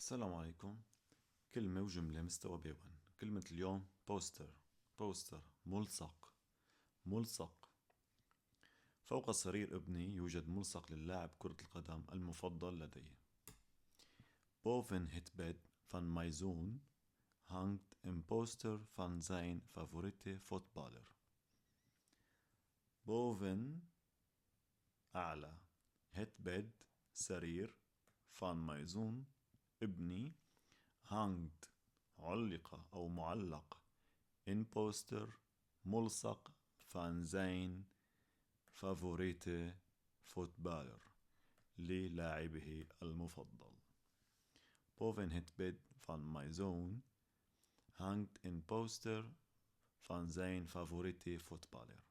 السلام عليكم. كلمة وجملة مستوى B1. كلمة اليوم بوستر ملصق. فوق سرير ابني يوجد ملصق للاعب كرة القدم المفضل لدي. Boven het bed van mijn zoon hangt een poster van zijn favoriete voetballer. Boven أعلى het bed سرير van mijn zoon ابني hangt علق أو معلق in poster ملصق van zijn favoriete voetballer للاعبه المفضل. Boven het bed van mijn zoon hangt een poster van zijn favoriete voetballer.